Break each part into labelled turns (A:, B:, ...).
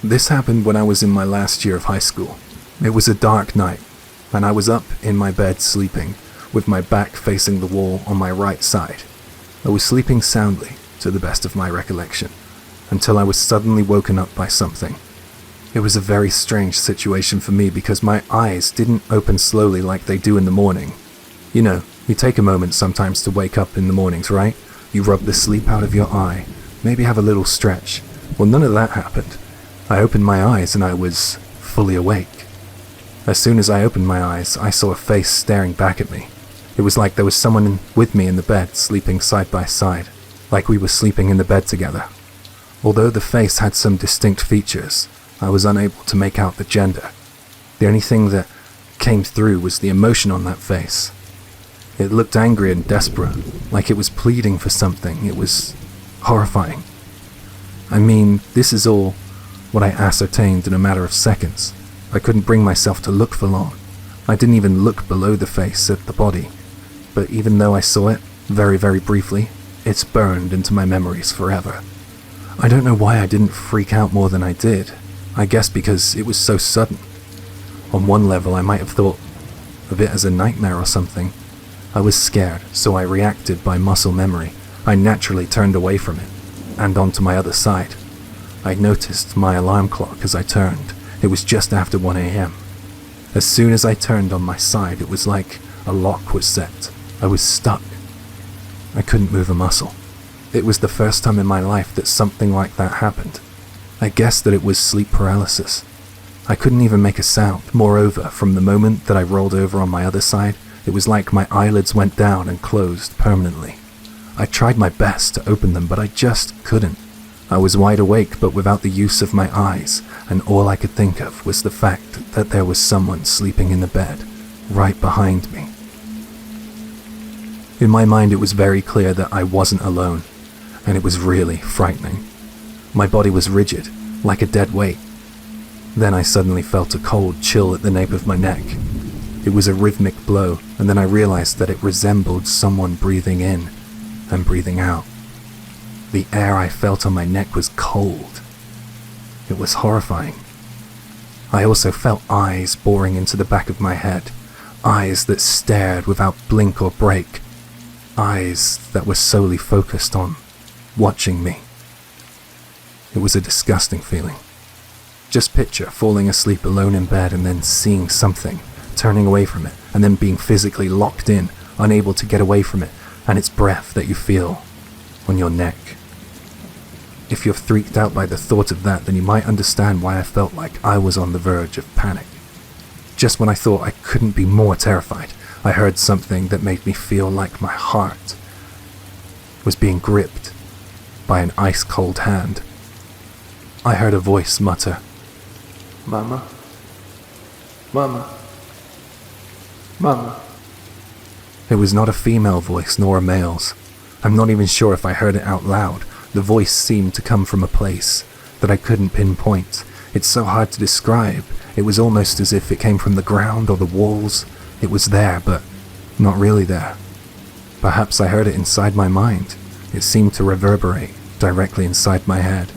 A: This happened when I was in my last year of high school. It was a dark night, and I was up in my bed sleeping, with my back facing the wall on my right side. I was sleeping soundly, to the best of my recollection, until I was suddenly woken up by something. It was a very strange situation for me because my eyes didn't open slowly like they do in the morning. You know, you take a moment sometimes to wake up in the mornings, right? You rub the sleep out of your eye, maybe have a little stretch. Well, none of that happened. I opened my eyes and I was fully awake. As soon as I opened my eyes, I saw a face staring back at me. It was like there was someone with me in the bed, sleeping side by side, like we were sleeping in the bed together. Although the face had some distinct features, I was unable to make out the gender. The only thing that came through was the emotion on that face. It looked angry and desperate, like it was pleading for something. It was horrifying. I mean, this is all what I ascertained in a matter of seconds. I couldn't bring myself to look for long. I didn't even look below the face at the body. But even though I saw it, very, very briefly, it's burned into my memories forever. I don't know why I didn't freak out more than I did. I guess because it was so sudden. On one level, I might have thought of it as a nightmare or something. I was scared, so I reacted by muscle memory. I naturally turned away from it, and onto my other side. I noticed my alarm clock as I turned. It was just after 1 a.m. As soon as I turned on my side, it was like a lock was set. I was stuck. I couldn't move a muscle. It was the first time in my life that something like that happened. I guessed that it was sleep paralysis. I couldn't even make a sound. Moreover, from the moment that I rolled over on my other side, it was like my eyelids went down and closed permanently. I tried my best to open them, but I just couldn't. I was wide awake, but without the use of my eyes, and all I could think of was the fact that there was someone sleeping in the bed, right behind me. In my mind, it was very clear that I wasn't alone, and it was really frightening. My body was rigid, like a dead weight. Then I suddenly felt a cold chill at the nape of my neck. It was a rhythmic blow, and then I realized that it resembled someone breathing in and breathing out. The air I felt on my neck was cold. It was horrifying. I also felt eyes boring into the back of my head, eyes that stared without blink or break, eyes that were solely focused on watching me. It was a disgusting feeling. Just picture falling asleep alone in bed and then seeing something, turning away from it, and then being physically locked in, unable to get away from it, and its breath that you feel on your neck. If you're freaked out by the thought of that, then you might understand why I felt like I was on the verge of panic. Just when I thought I couldn't be more terrified, I heard something that made me feel like my heart was being gripped by an ice-cold hand. I heard a voice mutter, "Mama, Mama, Mama." It was not a female voice nor a male's. I'm not even sure if I heard it out loud. The voice seemed to come from a place that I couldn't pinpoint. It's so hard to describe. It was almost as if it came from the ground or the walls. It was there, but not really there. Perhaps I heard it inside my mind. It seemed to reverberate directly inside my head.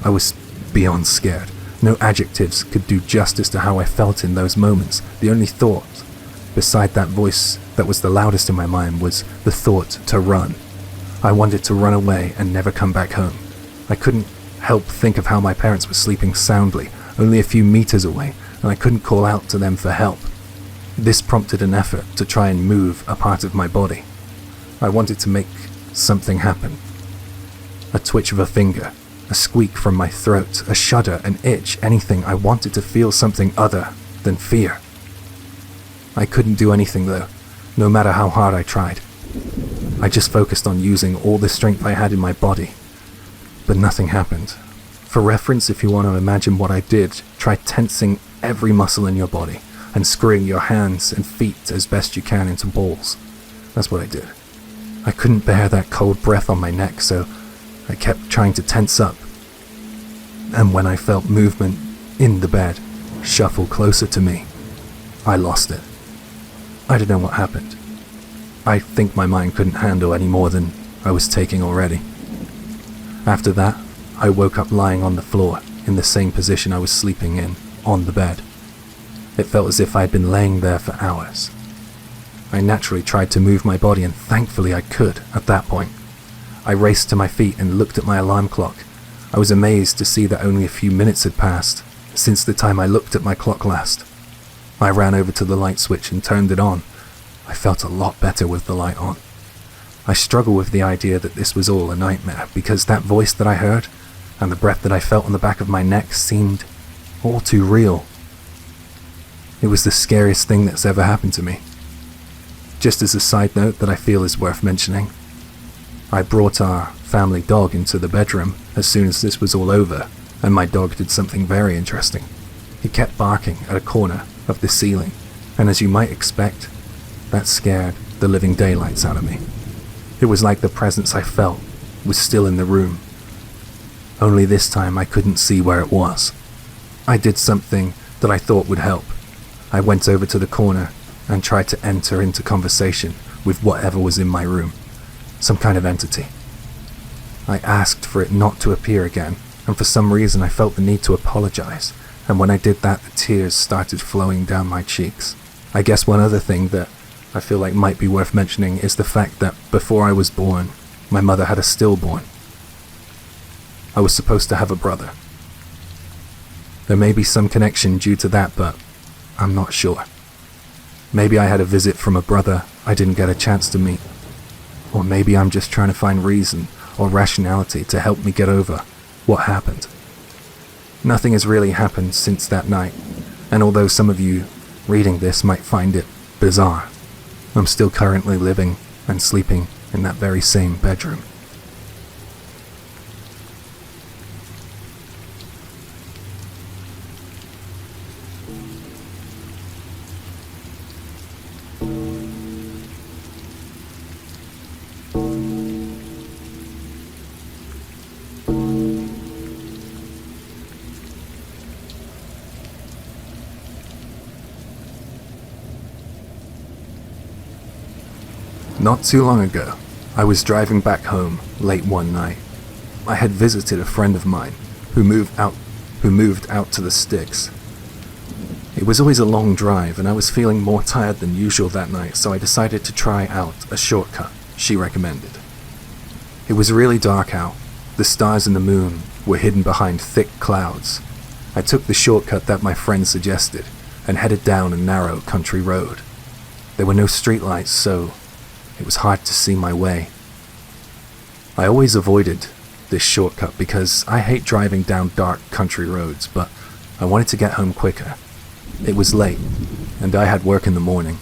A: I was beyond scared. No adjectives could do justice to how I felt in those moments. The only thought, beside that voice that was the loudest in my mind, was the thought to run. I wanted to run away and never come back home. I couldn't help think of how my parents were sleeping soundly, only a few meters away, and I couldn't call out to them for help. This prompted an effort to try and move a part of my body. I wanted to make something happen. A twitch of a finger, a squeak from my throat, a shudder, an itch, anything. I wanted to feel something other than fear. I couldn't do anything though, no matter how hard I tried. I just focused on using all the strength I had in my body, but nothing happened. For reference, if you want to imagine what I did, try tensing every muscle in your body and screwing your hands and feet as best you can into balls. That's what I did. I couldn't bear that cold breath on my neck, so I kept trying to tense up. And when I felt movement in the bed shuffle closer to me, I lost it. I don't know what happened. I think my mind couldn't handle any more than I was taking already. After that, I woke up lying on the floor, in the same position I was sleeping in, on the bed. It felt as if I had been laying there for hours. I naturally tried to move my body, and thankfully I could at that point. I raced to my feet and looked at my alarm clock. I was amazed to see that only a few minutes had passed since the time I looked at my clock last. I ran over to the light switch and turned it on. I felt a lot better with the light on. I struggle with the idea that this was all a nightmare, because that voice that I heard and the breath that I felt on the back of my neck seemed all too real. It was the scariest thing that's ever happened to me. Just as a side note that I feel is worth mentioning, I brought our family dog into the bedroom as soon as this was all over, and my dog did something very interesting. He kept barking at a corner of the ceiling, and as you might expect, that scared the living daylights out of me. It was like the presence I felt was still in the room. Only this time I couldn't see where it was. I did something that I thought would help. I went over to the corner and tried to enter into conversation with whatever was in my room, some kind of entity. I asked for it not to appear again, and for some reason I felt the need to apologize, and when I did that, the tears started flowing down my cheeks. I guess one other thing that I feel like might be worth mentioning is the fact that before I was born, my mother had a stillborn. I was supposed to have a brother. There may be some connection due to that, but I'm not sure. Maybe I had a visit from a brother I didn't get a chance to meet. Or maybe I'm just trying to find reason or rationality to help me get over what happened. Nothing has really happened since that night, and although some of you reading this might find it bizarre, I'm still currently living and sleeping in that very same bedroom. Not too long ago, I was driving back home late one night. I had visited a friend of mine who moved out to the sticks. It was always a long drive, and I was feeling more tired than usual that night, so I decided to try out a shortcut she recommended. It was really dark out. The stars and the moon were hidden behind thick clouds. I took the shortcut that my friend suggested and headed down a narrow country road. There were no streetlights, so it was hard to see my way. I always avoided this shortcut because I hate driving down dark country roads, but I wanted to get home quicker. It was late, and I had work in the morning.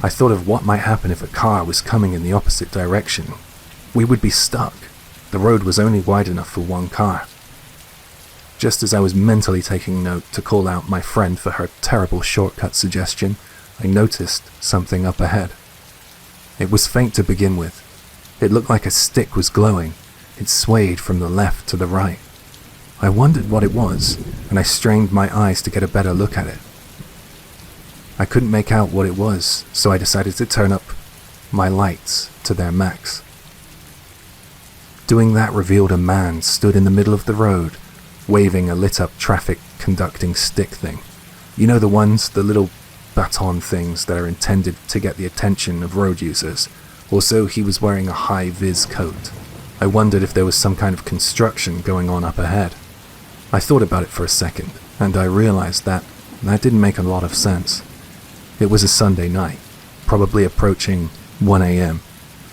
A: I thought of what might happen if a car was coming in the opposite direction. We would be stuck. The road was only wide enough for one car. Just as I was mentally taking note to call out my friend for her terrible shortcut suggestion, I noticed something up ahead. It was faint to begin with. It looked like a stick was glowing. It swayed from the left to the right. I wondered what it was, and I strained my eyes to get a better look at it. I couldn't make out what it was, so I decided to turn up my lights to their max. Doing that revealed a man stood in the middle of the road, waving a lit-up traffic conducting stick thing. You know the ones, the little baton things that are intended to get the attention of road users. Also, he was wearing a high-vis coat. I wondered if there was some kind of construction going on up ahead. I thought about it for a second, and I realized that didn't make a lot of sense. It was a Sunday night, probably approaching 1 a.m.,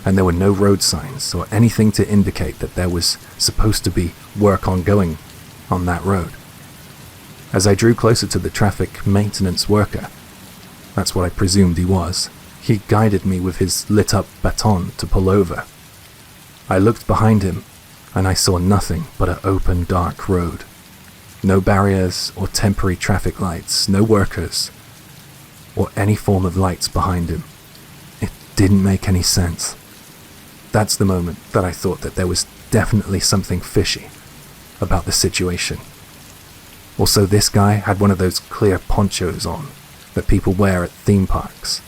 A: and there were no road signs or anything to indicate that there was supposed to be work ongoing on that road. As I drew closer to the traffic maintenance worker, that's what I presumed he was, he guided me with his lit-up baton to pull over. I looked behind him, and I saw nothing but an open, dark road. No barriers or temporary traffic lights, no workers, or any form of lights behind him. It didn't make any sense. That's the moment that I thought that there was definitely something fishy about the situation. Also, this guy had one of those clear ponchos on that people wear at theme parks.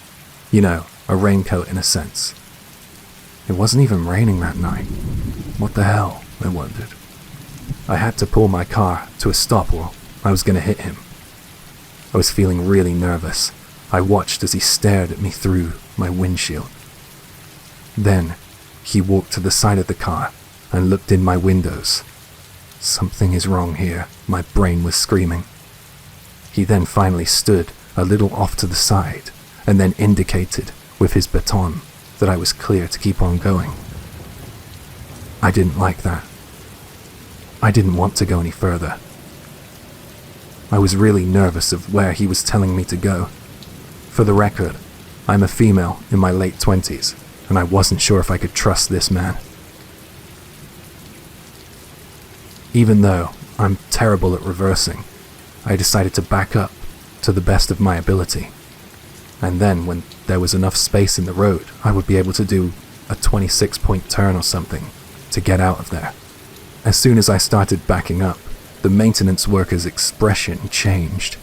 A: You know, a raincoat in a sense. It wasn't even raining that night. What the hell, I wondered. I had to pull my car to a stop or I was going to hit him. I was feeling really nervous. I watched as he stared at me through my windshield. Then, he walked to the side of the car and looked in my windows. Something is wrong here, my brain was screaming. He then finally stood a little off to the side and then indicated with his baton that I was clear to keep on going. I didn't like that. I didn't want to go any further. I was really nervous of where he was telling me to go. For the record, I'm a female in my late 20s, and I wasn't sure if I could trust this man. Even though I'm terrible at reversing, I decided to back up to the best of my ability. And then, when there was enough space in the road, I would be able to do a 26-point turn or something to get out of there. As soon as I started backing up, the maintenance worker's expression changed.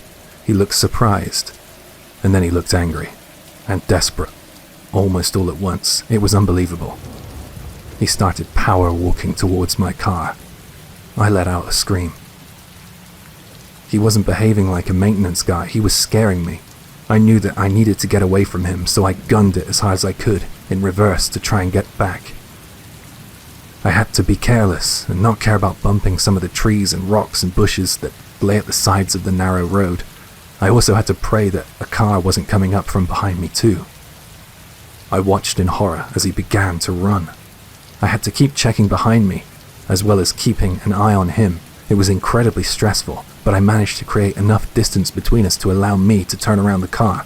A: He looked surprised, and then he looked angry and desperate, almost all at once. It was unbelievable. He started power walking towards my car. I let out a scream. He wasn't behaving like a maintenance guy, he was scaring me. I knew that I needed to get away from him, so I gunned it as hard as I could, in reverse, to try and get back. I had to be careless and not care about bumping some of the trees and rocks and bushes that lay at the sides of the narrow road. I also had to pray that a car wasn't coming up from behind me too. I watched in horror as he began to run. I had to keep checking behind me, as well as keeping an eye on him. It was incredibly stressful, but I managed to create enough distance between us to allow me to turn around the car.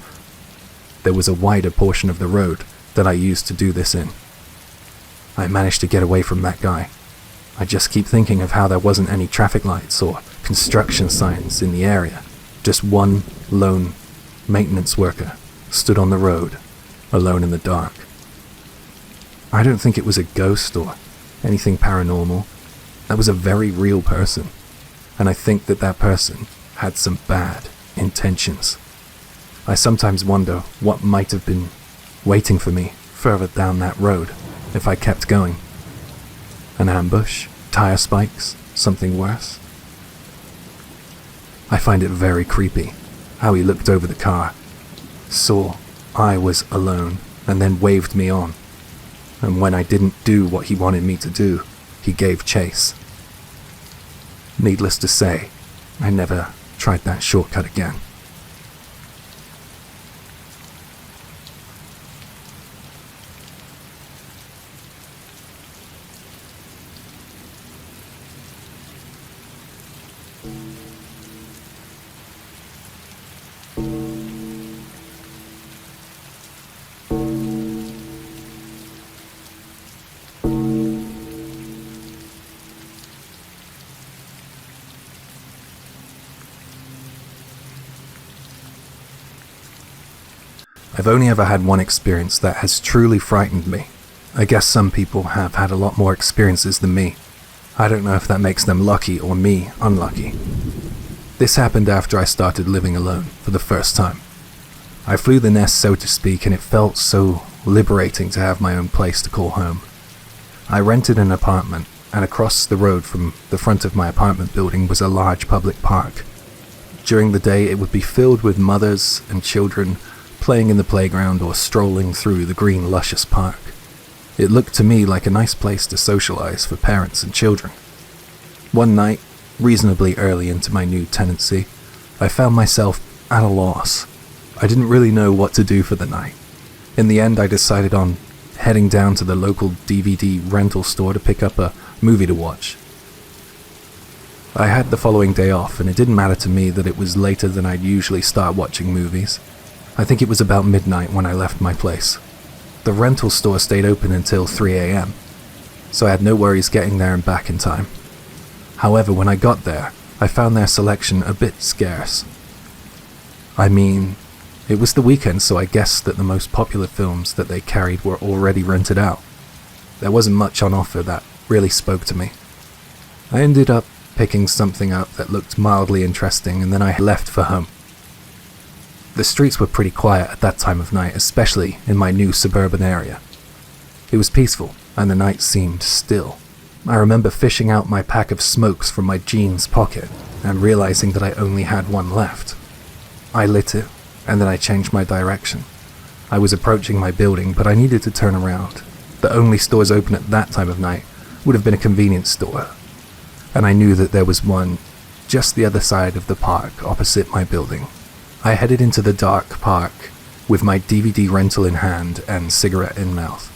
A: There was a wider portion of the road that I used to do this in. I managed to get away from that guy. I just keep thinking of how there wasn't any traffic lights or construction signs in the area. Just one lone maintenance worker stood on the road, alone in the dark. I don't think it was a ghost or anything paranormal. That was a very real person, and I think that that person had some bad intentions. I sometimes wonder what might have been waiting for me further down that road if I kept going. An ambush, tire spikes, something worse. I find it very creepy how he looked over the car, saw I was alone, and then waved me on. And when I didn't do what he wanted me to do, he gave chase. Needless to say, I never tried that shortcut again. I've only ever had one experience that has truly frightened me. I guess some people have had a lot more experiences than me. I don't know if that makes them lucky or me unlucky. This happened after I started living alone for the first time. I flew the nest, so to speak, and it felt so liberating to have my own place to call home. I rented an apartment, and across the road from the front of my apartment building was a large public park. During the day, it would be filled with mothers and children playing in the playground or strolling through the green, luscious park. It looked to me like a nice place to socialize for parents and children. One night, reasonably early into my new tenancy, I found myself at a loss. I didn't really know what to do for the night. In the end, I decided on heading down to the local DVD rental store to pick up a movie to watch. I had the following day off, and it didn't matter to me that it was later than I'd usually start watching movies. I think it was about midnight when I left my place. The rental store stayed open until 3 a.m., so I had no worries getting there and back in time. However, when I got there, I found their selection a bit scarce. I mean, it was the weekend, so I guessed that the most popular films that they carried were already rented out. There wasn't much on offer that really spoke to me. I ended up picking something up that looked mildly interesting, and then I left for home. The streets were pretty quiet at that time of night, especially in my new suburban area. It was peaceful, and the night seemed still. I remember fishing out my pack of smokes from my jeans pocket and realizing that I only had one left. I lit it, and then I changed my direction. I was approaching my building, but I needed to turn around. The only stores open at that time of night would have been a convenience store, and I knew that there was one just the other side of the park opposite my building. I headed into the dark park with my DVD rental in hand and cigarette in mouth.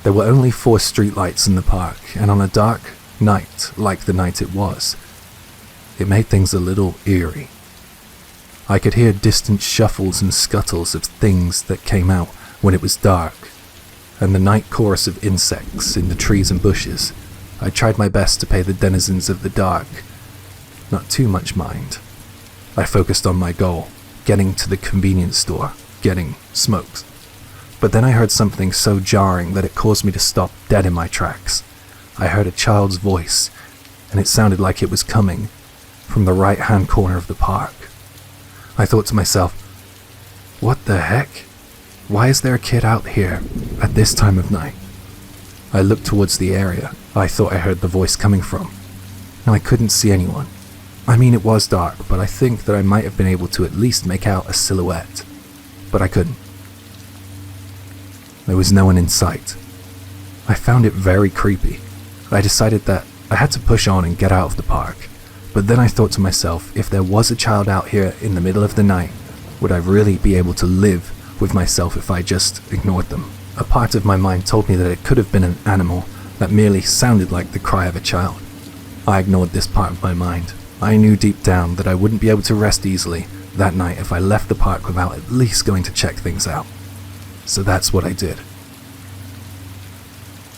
A: There were only 4 streetlights in the park, and on a dark night like the night it was, it made things a little eerie. I could hear distant shuffles and scuttles of things that came out when it was dark, and the night chorus of insects in the trees and bushes. I tried my best to pay the denizens of the dark not too much mind. I focused on my goal, getting to the convenience store, getting smokes. But then I heard something so jarring that it caused me to stop dead in my tracks. I heard a child's voice, and it sounded like it was coming from the right-hand corner of the park. I thought to myself, what the heck? Why is there a kid out here at this time of night? I looked towards the area I thought I heard the voice coming from, and I couldn't see anyone. I mean, it was dark, but I think that I might have been able to at least make out a silhouette, but I couldn't. There was no one in sight. I found it very creepy. I decided that I had to push on and get out of the park, but then I thought to myself, if there was a child out here in the middle of the night, would I really be able to live with myself if I just ignored them? A part of my mind told me that it could have been an animal that merely sounded like the cry of a child. I ignored this part of my mind. I knew deep down that I wouldn't be able to rest easily that night if I left the park without at least going to check things out. So that's what I did.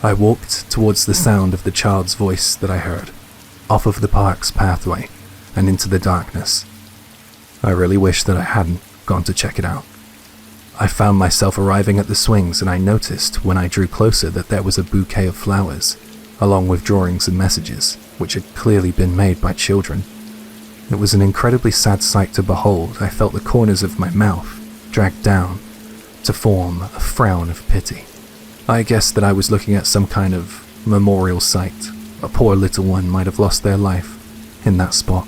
A: I walked towards the sound of the child's voice that I heard, off of the park's pathway and into the darkness. I really wish that I hadn't gone to check it out. I found myself arriving at the swings, and I noticed when I drew closer that there was a bouquet of flowers, along with drawings and messages, which had clearly been made by children. It was an incredibly sad sight to behold. I felt the corners of my mouth dragged down to form a frown of pity. I guessed that I was looking at some kind of memorial site. A poor little one might have lost their life in that spot.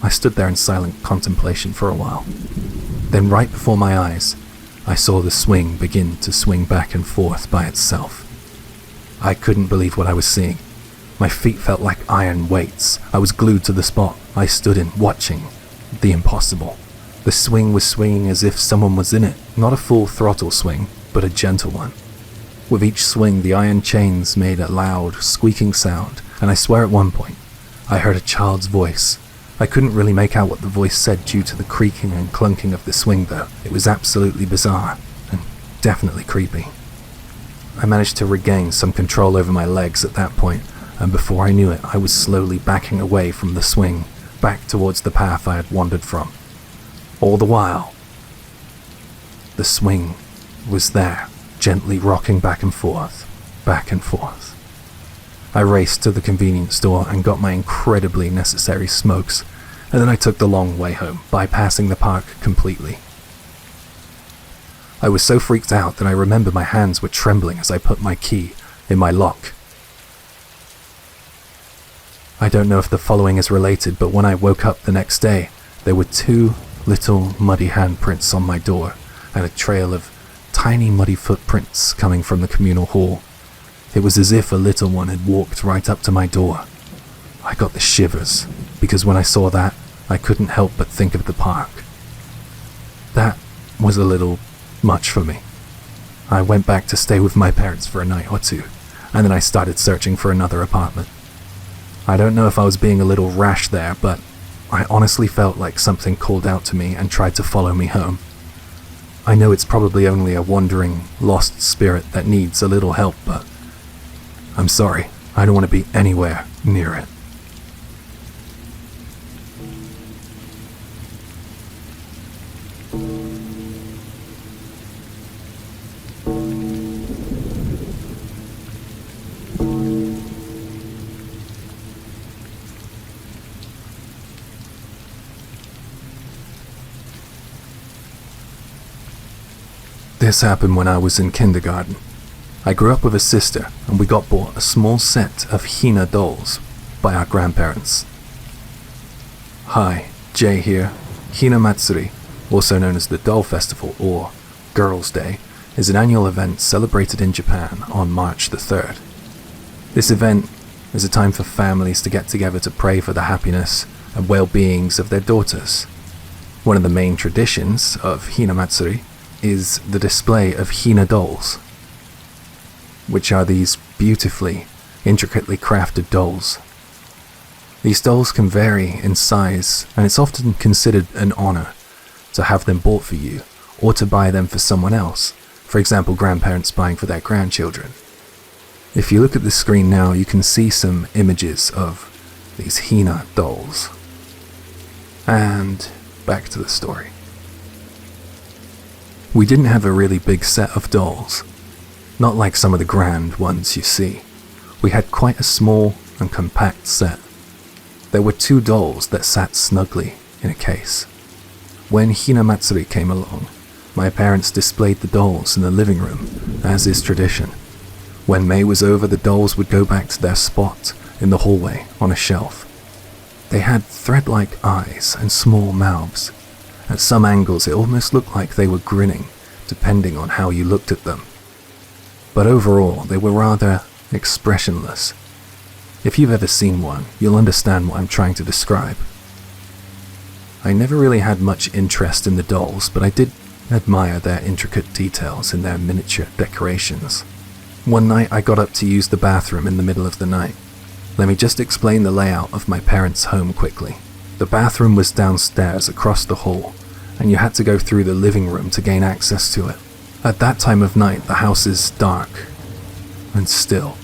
A: I stood there in silent contemplation for a while. Then right before my eyes, I saw the swing begin to swing back and forth by itself. I couldn't believe what I was seeing. My feet felt like iron weights. I was glued to the spot I stood in, watching the impossible. The swing was swinging as if someone was in it, not a full throttle swing, but a gentle one. With each swing, the iron chains made a loud, squeaking sound, and I swear at one point, I heard a child's voice. I couldn't really make out what the voice said due to the creaking and clunking of the swing though. It was absolutely bizarre, and definitely creepy. I managed to regain some control over my legs at that point, and before I knew it, I was slowly backing away from the swing, back towards the path I had wandered from. All the while, the swing was there, gently rocking back and forth, back and forth. I raced to the convenience store and got my incredibly necessary smokes, and then I took the long way home, bypassing the park completely. I was so freaked out that I remember my hands were trembling as I put my key in my lock. I don't know if the following is related, but when I woke up the next day, there were 2 little muddy handprints on my door, and a trail of tiny muddy footprints coming from the communal hall. It was as if a little one had walked right up to my door. I got the shivers, because when I saw that, I couldn't help but think of the park. That was a little much for me. I went back to stay with my parents for a night or 2, and then I started searching for another apartment. I don't know if I was being a little rash there, but I honestly felt like something called out to me and tried to follow me home. I know it's probably only a wandering, lost spirit that needs a little help, but I'm sorry, I don't want to be anywhere near it. This happened when I was in kindergarten. I grew up with a sister, and we got bought a small set of Hina dolls by our grandparents. Hi, Jay here. Hina Matsuri, also known as the Doll Festival or Girls' Day, is an annual event celebrated in Japan on March the 3rd. This event is a time for families to get together to pray for the happiness and well-beings of their daughters. One of the main traditions of Hina Matsuri is the display of Hina dolls, which are these beautifully, intricately crafted dolls. These dolls can vary in size, and it's often considered an honor to have them bought for you or to buy them for someone else, for example grandparents buying for their grandchildren. If you look at the screen now, you can see some images of these Hina dolls. And back to the story. We didn't have a really big set of dolls, not like some of the grand ones you see. We had quite a small and compact set. There were 2 dolls that sat snugly in a case. When Hina Matsuri came along, my parents displayed the dolls in the living room, as is tradition. When May was over, the dolls would go back to their spot in the hallway on a shelf. They had thread-like eyes and small mouths. At some angles, it almost looked like they were grinning, depending on how you looked at them. But overall, they were rather expressionless. If you've ever seen one, you'll understand what I'm trying to describe. I never really had much interest in the dolls, but I did admire their intricate details in their miniature decorations. One night I got up to use the bathroom in the middle of the night. Let me just explain the layout of my parents' home quickly. The bathroom was downstairs across the hall, and you had to go through the living room to gain access to it. At that time of night, the house is dark and still.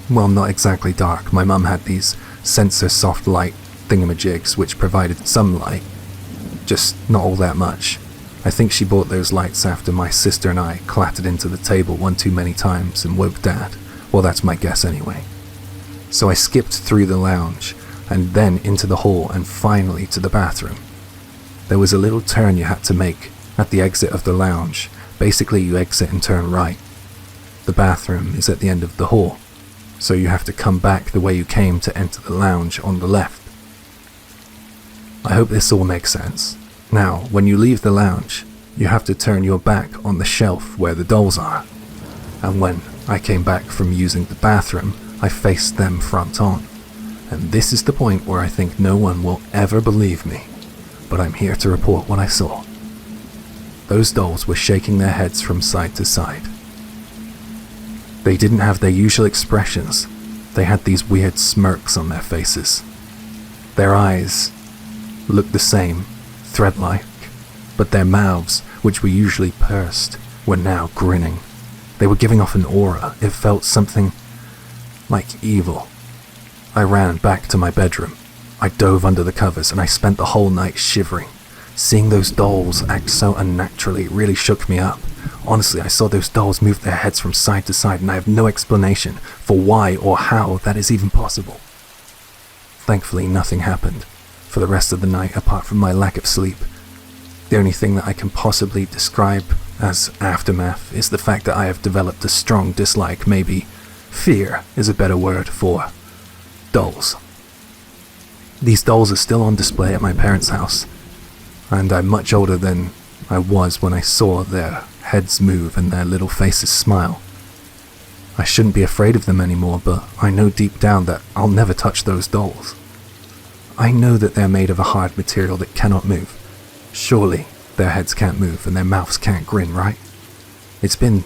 A: Well, not exactly dark. My mum had these sensor soft light thingamajigs which provided some light, just not all that much. I think she bought those lights after my sister and I clattered into the table one too many times and woke Dad. Well, that's my guess anyway. So I skipped through the lounge and then into the hall and finally to the bathroom. There was a little turn you had to make at the exit of the lounge. Basically, you exit and turn right. The bathroom is at the end of the hall, so you have to come back the way you came to enter the lounge on the left. I hope this all makes sense. Now, when you leave the lounge, you have to turn your back on the shelf where the dolls are. And when I came back from using the bathroom, I faced them front on. And this is the point where I think no one will ever believe me, but I'm here to report what I saw. Those dolls were shaking their heads from side to side. They didn't have their usual expressions. They had these weird smirks on their faces. Their eyes looked the same, thread-like, but their mouths, which were usually pursed, were now grinning. They were giving off an aura. It felt something like evil. I ran back to my bedroom. I dove under the covers and I spent the whole night shivering. Seeing those dolls act so unnaturally really shook me up. Honestly, I saw those dolls move their heads from side to side and I have no explanation for why or how that is even possible. Thankfully, nothing happened for the rest of the night apart from my lack of sleep. The only thing that I can possibly describe as aftermath is the fact that I have developed a strong dislike, maybe fear is a better word, for dolls. These dolls are still on display at my parents' house, and I'm much older than I was when I saw their heads move and their little faces smile. I shouldn't be afraid of them anymore, but I know deep down that I'll never touch those dolls. I know that they're made of a hard material that cannot move. Surely their heads can't move and their mouths can't grin, right? It's been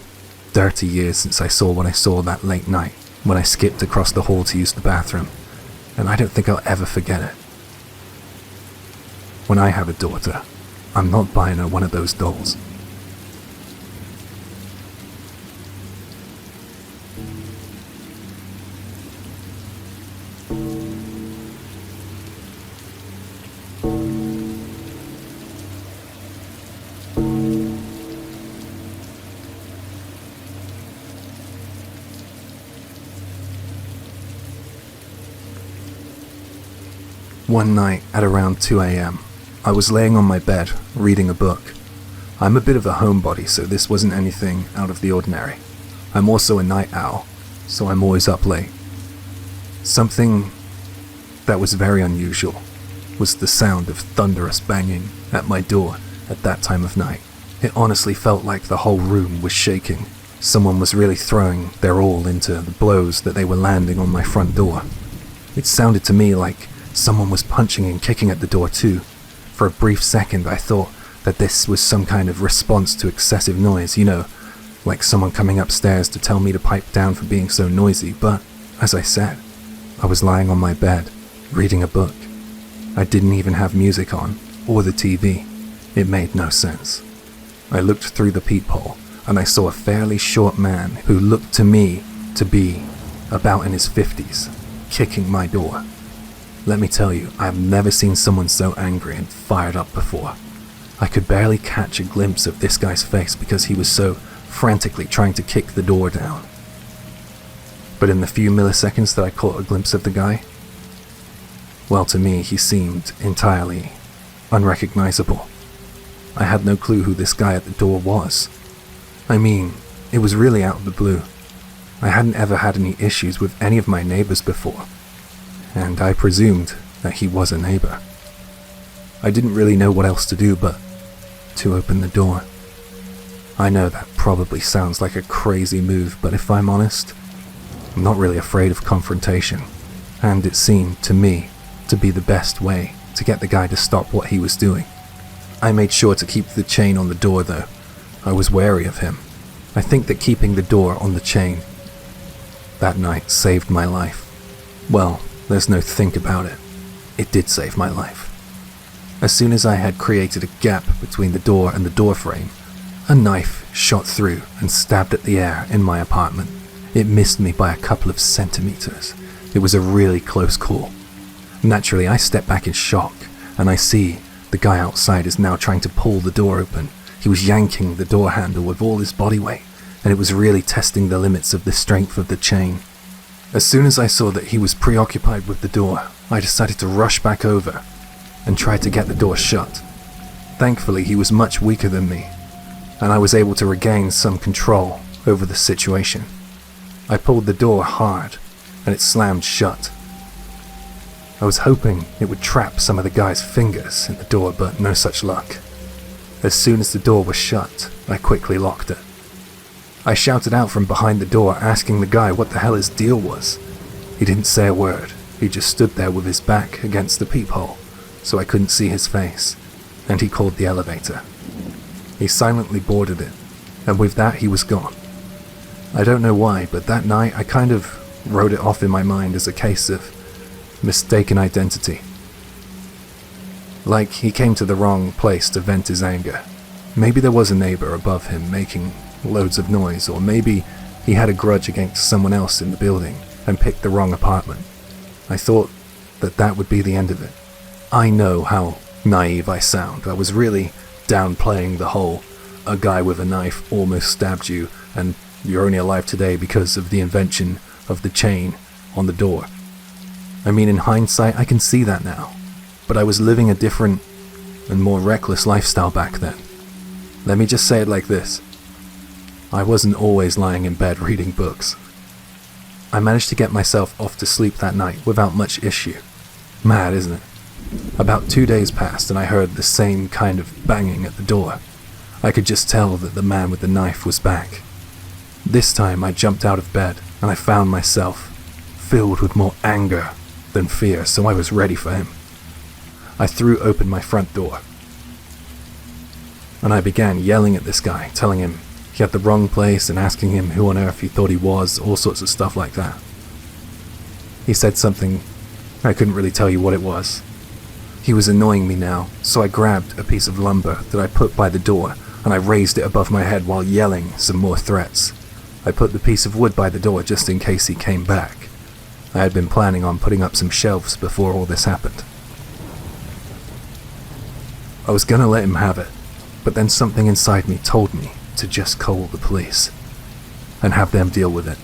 A: 30 years since I saw what I saw that late night when I skipped across the hall to use the bathroom, and I don't think I'll ever forget it. When I have a daughter, I'm not buying her one of those dolls. One night at around 2 a.m., I was laying on my bed, reading a book. I'm a bit of a homebody, so this wasn't anything out of the ordinary. I'm also a night owl, so I'm always up late. Something that was very unusual was the sound of thunderous banging at my door at that time of night. It honestly felt like the whole room was shaking. Someone was really throwing their all into the blows that they were landing on my front door. It sounded to me like someone was punching and kicking at the door too. For a brief second I thought that this was some kind of response to excessive noise, like someone coming upstairs to tell me to pipe down for being so noisy, but, as I said, I was lying on my bed, reading a book. I didn't even have music on, or the TV. It made no sense. I looked through the peephole, and I saw a fairly short man who looked to me to be about in his 50s, kicking my door. Let me tell you, I have never seen someone so angry and fired up before. I could barely catch a glimpse of this guy's face because he was so frantically trying to kick the door down. But in the few milliseconds that I caught a glimpse of the guy, well, to me, he seemed entirely unrecognizable. I had no clue who this guy at the door was. I mean, it was really out of the blue. I hadn't ever had any issues with any of my neighbors before, and I presumed that he was a neighbor. I didn't really know what else to do but to open the door. I know that probably sounds like a crazy move, but if I'm honest, I'm not really afraid of confrontation, and it seemed to me to be the best way to get the guy to stop what he was doing. I made sure to keep the chain on the door though. I was wary of him. I think that keeping the door on the chain that night saved my life. Well, there's no think about it. It did save my life. As soon as I had created a gap between the door and the door frame, a knife shot through and stabbed at the air in my apartment. It missed me by a couple of centimeters. It was a really close call. Naturally, I step back in shock, and I see the guy outside is now trying to pull the door open. He was yanking the door handle with all his body weight, and it was really testing the limits of the strength of the chain. As soon as I saw that he was preoccupied with the door, I decided to rush back over and try to get the door shut. Thankfully, he was much weaker than me, and I was able to regain some control over the situation. I pulled the door hard, and it slammed shut. I was hoping it would trap some of the guy's fingers in the door, but no such luck. As soon as the door was shut, I quickly locked it. I shouted out from behind the door, asking the guy what the hell his deal was. He didn't say a word. He just stood there with his back against the peephole, so I couldn't see his face, and he called the elevator. He silently boarded it, and with that he was gone. I don't know why, but that night I kind of wrote it off in my mind as a case of mistaken identity. Like he came to the wrong place to vent his anger. Maybe there was a neighbor above him making loads of noise, or maybe he had a grudge against someone else in the building and picked the wrong apartment. I thought that that would be the end of it. I know how naive I sound. I was really downplaying the whole a guy with a knife almost stabbed you and you're only alive today because of the invention of the chain on the door. I mean, in hindsight, I can see that now. But I was living a different and more reckless lifestyle back then. Let me just say it like this. I wasn't always lying in bed reading books. I managed to get myself off to sleep that night without much issue. Mad, isn't it? About 2 days passed and I heard the same kind of banging at the door. I could just tell that the man with the knife was back. This time I jumped out of bed and I found myself filled with more anger than fear, so I was ready for him. I threw open my front door and I began yelling at this guy, telling him he had the wrong place and asking him who on earth he thought he was, all sorts of stuff like that. He said something, I couldn't really tell you what it was. He was annoying me now, so I grabbed a piece of lumber that I put by the door and I raised it above my head while yelling some more threats. I put the piece of wood by the door just in case he came back. I had been planning on putting up some shelves before all this happened. I was gonna let him have it, but then something inside me told me to just call the police and have them deal with it.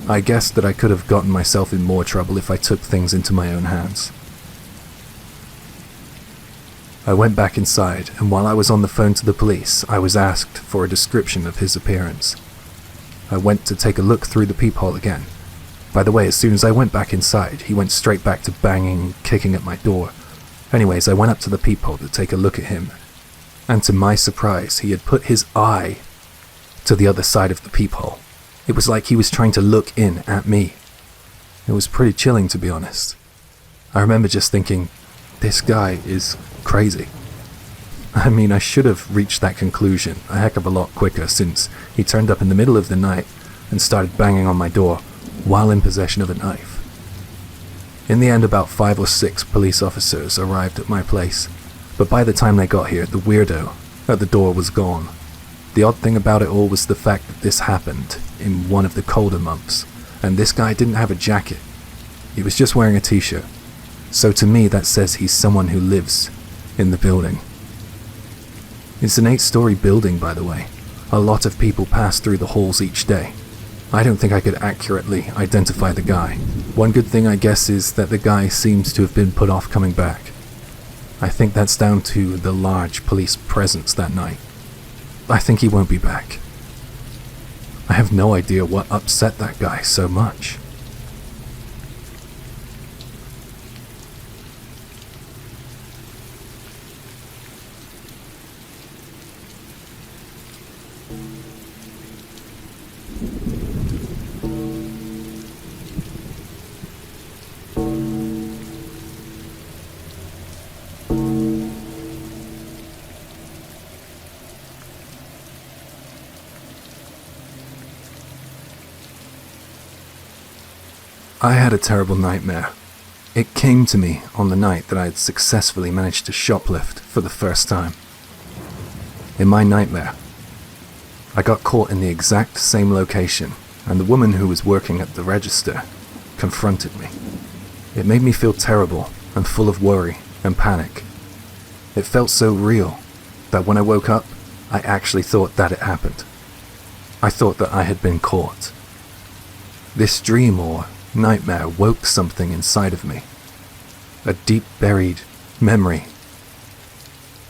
A: I guessed that I could have gotten myself in more trouble if I took things into my own hands. I went back inside, and while I was on the phone to the police, I was asked for a description of his appearance. I went to take a look through the peephole again. By the way, as soon as I went back inside, he went straight back to banging, kicking at my door. Anyways, I went up to the peephole to take a look at him, and to my surprise, he had put his eye to the other side of the peephole. It was like he was trying to look in at me. It was pretty chilling, to be honest. I remember just thinking, this guy is crazy. I mean, I should have reached that conclusion a heck of a lot quicker, since he turned up in the middle of the night and started banging on my door while in possession of a knife. In the end, about 5 or 6 police officers arrived at my place, but by the time they got here, the weirdo at the door was gone. The odd thing about it all was the fact that this happened in one of the colder months, and this guy didn't have a jacket. He was just wearing a t-shirt. So to me, that says he's someone who lives in the building. It's an 8-story building, by the way. A lot of people pass through the halls each day. I don't think I could accurately identify the guy. One good thing, I guess, is that the guy seems to have been put off coming back. I think that's down to the large police presence that night. I think he won't be back. I have no idea what upset that guy so much. I had a terrible nightmare. It came to me on the night that I had successfully managed to shoplift for the first time. In my nightmare, I got caught in the exact same location, and the woman who was working at the register confronted me. It made me feel terrible and full of worry and panic. It felt so real that when I woke up, I actually thought that it happened. I thought that I had been caught. This dream or nightmare woke something inside of me. A deep buried memory.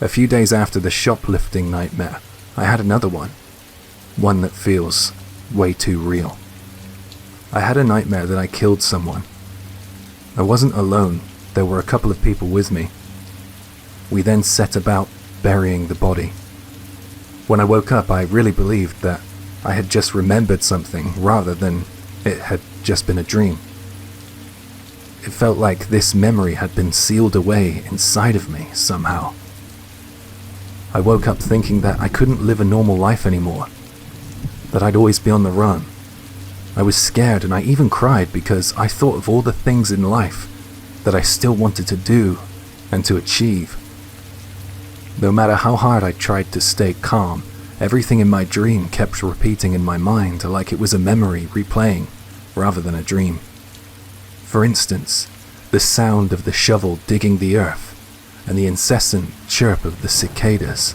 A: A few days after the shoplifting nightmare, I had another one. One that feels way too real. I had a nightmare that I killed someone. I wasn't alone. There were a couple of people with me. We then set about burying the body. When I woke up, I really believed that I had just remembered something rather than it had just been a dream. It felt like this memory had been sealed away inside of me somehow. I woke up thinking that I couldn't live a normal life anymore, that I'd always be on the run. I was scared and I even cried because I thought of all the things in life that I still wanted to do and to achieve. No matter how hard I tried to stay calm, everything in my dream kept repeating in my mind like it was a memory replaying rather than a dream. For instance, the sound of the shovel digging the earth and the incessant chirp of the cicadas.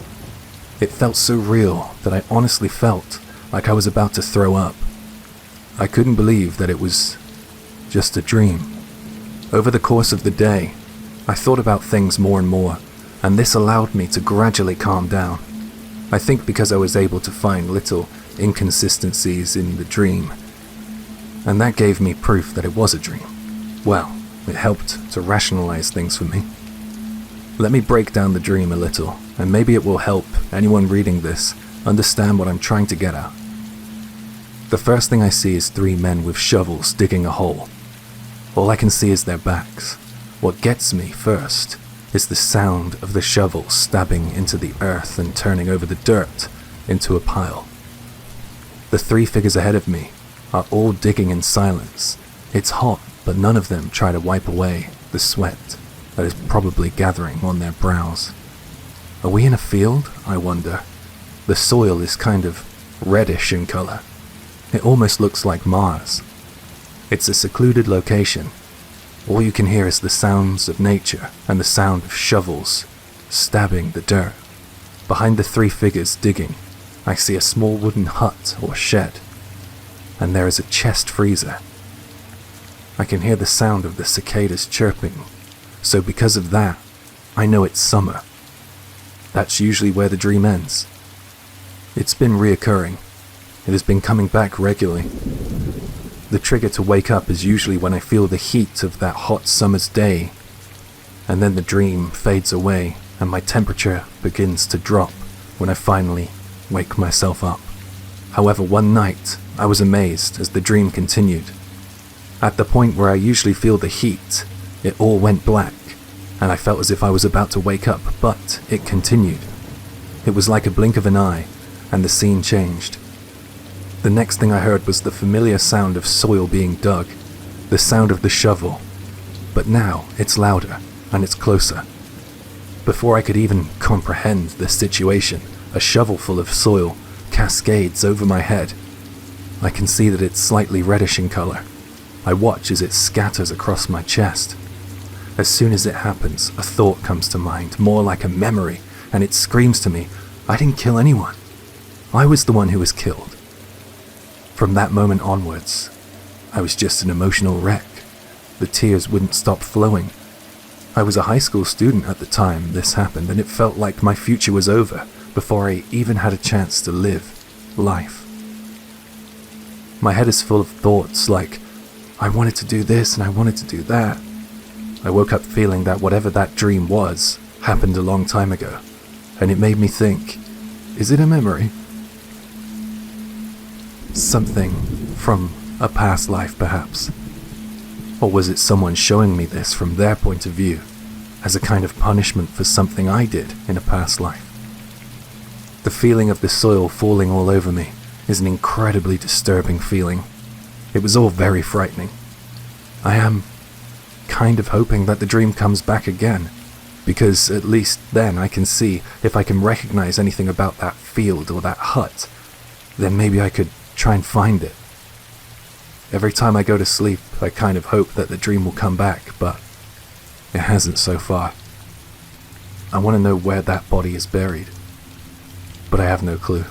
A: It felt so real that I honestly felt like I was about to throw up. I couldn't believe that it was just a dream. Over the course of the day, I thought about things more and more, and this allowed me to gradually calm down. I think because I was able to find little inconsistencies in the dream, and that gave me proof that it was a dream. Well, it helped to rationalize things for me. Let me break down the dream a little, and maybe it will help anyone reading this understand what I'm trying to get at. The first thing I see is 3 men with shovels digging a hole. All I can see is their backs. What gets me first is the sound of the shovel stabbing into the earth and turning over the dirt into a pile. The 3 figures ahead of me are all digging in silence. It's hot, but none of them try to wipe away the sweat that is probably gathering on their brows. Are we in a field, I wonder? The soil is kind of reddish in color. It almost looks like Mars. It's a secluded location. All you can hear is the sounds of nature and the sound of shovels stabbing the dirt. Behind the 3 figures digging, I see a small wooden hut or shed, and there is a chest freezer. I can hear the sound of the cicadas chirping, so because of that, I know it's summer. That's usually where the dream ends. It's been reoccurring. It has been coming back regularly. The trigger to wake up is usually when I feel the heat of that hot summer's day, and then the dream fades away and my temperature begins to drop when I finally wake myself up. However, one night I was amazed as the dream continued. At the point where I usually feel the heat, it all went black, and I felt as if I was about to wake up, but it continued. It was like a blink of an eye, and the scene changed. The next thing I heard was the familiar sound of soil being dug, the sound of the shovel, but now it's louder and it's closer. Before I could even comprehend the situation, a shovelful of soil cascades over my head. I can see that it's slightly reddish in color. I watch as it scatters across my chest. As soon as it happens, a thought comes to mind, more like a memory, and it screams to me, I didn't kill anyone. I was the one who was killed. From that moment onwards, I was just an emotional wreck. The tears wouldn't stop flowing. I was a high school student at the time this happened, and it felt like my future was over before I even had a chance to live life. My head is full of thoughts like, I wanted to do this and I wanted to do that. I woke up feeling that whatever that dream was happened a long time ago, and it made me think, is it a memory? Something from a past life, perhaps? Or was it someone showing me this from their point of view, as a kind of punishment for something I did in a past life? The feeling of the soil falling all over me is an incredibly disturbing feeling. It was all very frightening. I am kind of hoping that the dream comes back again, because at least then I can see if I can recognize anything about that field or that hut. Then maybe I could try and find it. Every time I go to sleep, I kind of hope that the dream will come back, but it hasn't so far. I want to know where that body is buried, but I have no clue.